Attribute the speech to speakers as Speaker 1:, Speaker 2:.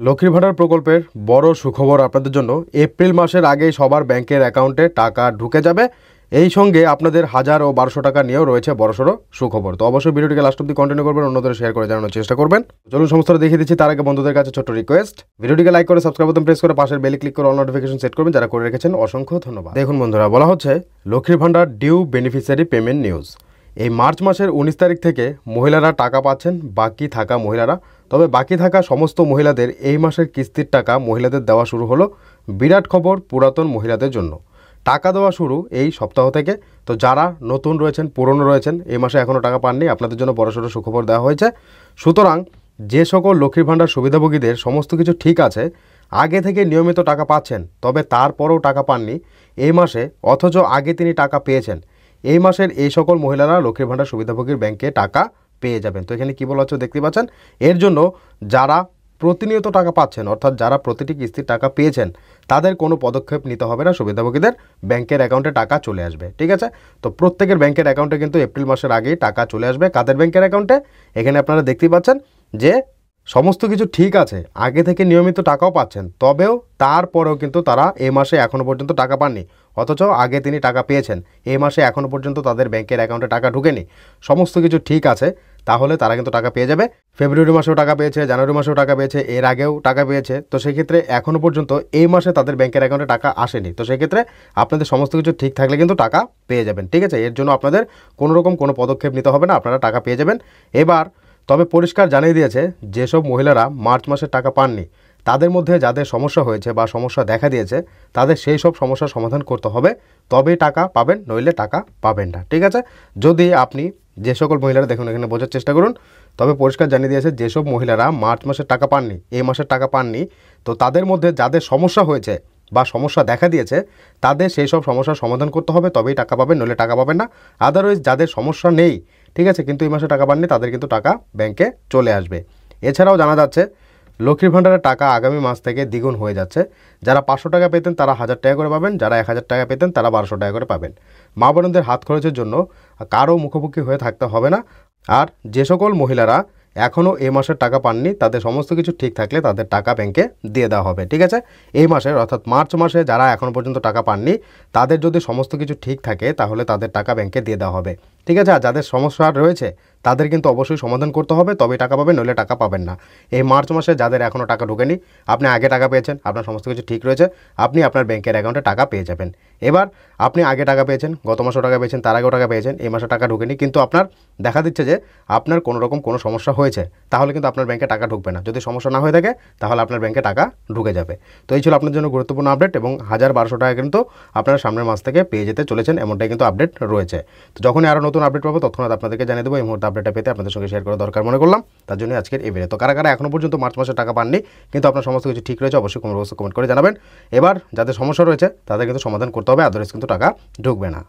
Speaker 1: লক্ষ্মীর ভাণ্ডার প্রকল্পের বড় সুখবর আপনাদের জন্য। এপ্রিল মাসের আগেই সবার ব্যাংকের অ্যাকাউন্টে টাকা ঢুকে যাবে। এই সঙ্গে আপনাদের 1000 ও 1200 টাকা নিয়েও রয়েছে বড়সড় সুখবর। তো অবশ্যই ভিডিওটিকে লাস্ট অব্দি কন্টিনিউ করবেন, অন্যদের শেয়ার করে জানানোর চেষ্টা করবেন। চলুন সমস্তটা দেখিয়ে দিচ্ছি। তার আগে বন্ধুদের কাছে ছোট্ট রিকোয়েস্ট, ভিডিওটিকে লাইক করে সাবস্ক্রাইব বাটন প্রেস করে পাশের বেল ক্লিক করে অল নোটিফিকেশন সেট করবেন। যারা করে রেখেছেন অসংখ্য ধন্যবাদ। দেখুন বন্ধুরা, বলা হচ্ছে লক্ষ্মীর ভাণ্ডার ডিউ বেনিফিশিয়ারি পেমেন্ট নিউজ। এই মার্চ মাসের 19 তারিখ থেকে মহিলারা টাকা পাচ্ছেন, বাকি থাকা মহিলারা। তবে বাকি থাকা সমস্ত মহিলাদের এই মাসের কিস্তির টাকা মহিলাদের দেওয়া শুরু হলো। বিরাট খবর পুরাতন মহিলাদের জন্য। টাকা দেওয়া শুরু এই সপ্তাহ থেকে। তো যারা নতুন রয়েছেন, পুরনো রয়েছেন, এই মাসে এখনও টাকা পাননি, আপনাদের জন্য বড়সড় সুখবর দেওয়া হয়েছে। সুতরাং যে সকল লক্ষ্মীর ভাণ্ডার সুবিধাভোগীদের সমস্ত কিছু ঠিক আছে, আগে থেকে নিয়মিত টাকা পাচ্ছেন, তবে তারপরেও টাকা পাননি এই মাসে, অথচ আগে তিনি টাকা পেয়েছেন, এই মাসের এই সকল মহিলারা লক্ষ্মীর ভাণ্ডার সুবিধাভোগীর ব্যাংকে টাকা পেয়ে যাবেন। তো এখানে কী বলা হচ্ছে দেখতে পাচ্ছেন। এর জন্য যারা প্রতিনিয়ত টাকা পাচ্ছেন, অর্থাৎ যারা প্রতিটি কিস্তির টাকা পেয়েছেন, তাদের কোনো পদক্ষেপ নিতে হবে না। সুবিধাভোগীদের ব্যাংকের অ্যাকাউন্টে টাকা চলে আসবে। ঠিক আছে, তো প্রত্যেকের ব্যাংকের অ্যাকাউন্টে কিন্তু এপ্রিল মাসের আগেই টাকা চলে আসবে। কাদের ব্যাংকের অ্যাকাউন্টে? এখানে আপনারা দেখতেই পাচ্ছেন যে সমস্ত কিছু ঠিক আছে, আগে থেকে নিয়মিত টাকাও পাচ্ছেন, তবেও তারপরেও কিন্তু তারা এই মাসে এখনও পর্যন্ত টাকা পাননি, অথচ আগে তিনি টাকা পেয়েছেন। এই মাসে এখনও পর্যন্ত তাদের ব্যাংকের অ্যাকাউন্টে টাকা ঢুকেনি। সমস্ত কিছু ঠিক আছে, তাহলে তারা কিন্তু টাকা পেয়ে যাবে। ফেব্রুয়ারি মাসেও টাকা পেয়েছে, জানুয়ারি মাসেও টাকা পেয়েছে, এর আগেও টাকা পেয়েছে। তো সেক্ষেত্রে এখনও পর্যন্ত এই মাসে তাদের ব্যাংকের অ্যাকাউন্টে টাকা আসেনি। তো সেক্ষেত্রে আপনাদের সমস্ত কিছু ঠিক থাকলে কিন্তু টাকা পেয়ে যাবেন। ঠিক আছে, এর জন্য আপনাদের কোনোরকম কোনো পদক্ষেপ নিতে হবে না, আপনারা টাকা পেয়ে যাবেন। এবার তবে পরিষ্কার জানিয়ে দিয়েছে, যেসব মহিলারা মার্চ মাসের টাকা পাননি, তাদের মধ্যে যাদের সমস্যা হয়েছে বা সমস্যা দেখা দিয়েছে, তাদের সেই সব সমস্যার সমাধান করতে হবে, তবেই টাকা পাবেন, নইলে টাকা পাবেন না। ঠিক আছে, যদি আপনি যে সকল মহিলারা, দেখুন এখানে বোঝার চেষ্টা করুন, তবে পরিষ্কার জানিয়ে দিয়েছে যেসব মহিলারা মার্চ মাসের টাকা পাননি, এই মাসের টাকা পাননি, তো তাদের মধ্যে যাদের সমস্যা হয়েছে বা সমস্যা দেখা দিয়েছে, তাদের সেই সব সমস্যার সমাধান করতে হবে, তবেই টাকা পাবেন, নইলে টাকা পাবেন না। আদারওয়াইজ যাদের সমস্যা নেই, ঠিক আছে, কিন্তু এই মাসে টাকা পাননি, তাদের কিন্তু টাকা ব্যাংকে চলে আসবে। এছাড়াও জানা যাচ্ছে লক্ষ্মীর ভাণ্ডারের টাকা আগামী মাস থেকে দ্বিগুণ হয়ে যাচ্ছে। যারা 500 টাকা পেতেন তারা 1000 টাকা করে পাবেন, যারা 1000 টাকা পেতেন তারা 1200 টাকা করে পাবেন। মা বোনদের হাত খরচের জন্য কারো মুখোমুখি হয়ে থাকতে হবে না। আর যে সকল মহিলারা এখনও এই মাসের টাকা পাননি, তাদের সমস্ত কিছু ঠিক থাকলে তাদের টাকা ব্যাংকে দিয়ে দেওয়া হবে। ঠিক আছে, এই মাসের অর্থাৎ মার্চ মাসে যারা এখনও পর্যন্ত টাকা পাননি, তাদের যদি সমস্ত কিছু ঠিক থাকে, তাহলে তাদের টাকা ব্যাংকে দিয়ে দেওয়া হবে। ঠিক আছে, আর যাদের সমস্যা রয়েছে তাদের কিন্তু অবশ্যই সমাধান করতে হবে, তবেই টাকা পাবেন, নইলে টাকা পাবেন না। এই মার্চ মাসে যাদের এখনও টাকা ঢোকেনি, আপনি আগে টাকা পেয়েছেন, আপনার সমস্ত কিছু ঠিক রয়েছে, আপনি আপনার ব্যাংকের অ্যাকাউন্টে টাকা পেয়ে যাবেন। এবার আপনি আগে টাকা পেয়েছেন, গত মাসেও টাকা পেয়েছেন, তার আগেও টাকা পেয়েছেন, এই মাসে টাকা ঢোকেনি, কিন্তু আপনার দেখা দিচ্ছে যে আপনার কোনো রকম কোনো সমস্যা হয়েছে, তাহলে কিন্তু আপনার ব্যাংকে টাকা ঢুকবে না। যদি সমস্যা না হয়ে থাকে, তাহলে আপনার ব্যাংকে টাকা ঢুকে যাবে। তো এই ছিল আপনার জন্য গুরুত্বপূর্ণ আপডেট, এবং 1000-1200 টাকা কিন্তু আপনারা সামনের মাস থেকে পেয়ে যেতে চলেছেন, এমনটাই কিন্তু আপডেট রয়েছে। তো যখনই আরও নতুন আপডেট পাবো তৎক্ষণাৎ আপনাদেরকে জানিয়ে দেবো। এই মুহূর্তে আপডেটটা পেতে আপনাদের সঙ্গে শেয়ার করা দরকার মনে করলাম, তার জন্য আজকের এই ভিডিও। তো কারা কারা এখনও পর্যন্ত মার্চ মাসে টাকা পাননি, কিন্তু আপনার সমস্ত কিছু ঠিক রয়েছে, অবশ্যই কমেন্ট করে জানাবেন। এবার যাদের সমস্যা রয়েছে তাদের কিন্তু সমাধান করতে হবে, আদারওয়াইজ কিন্তু টাকা ঢুকবে না।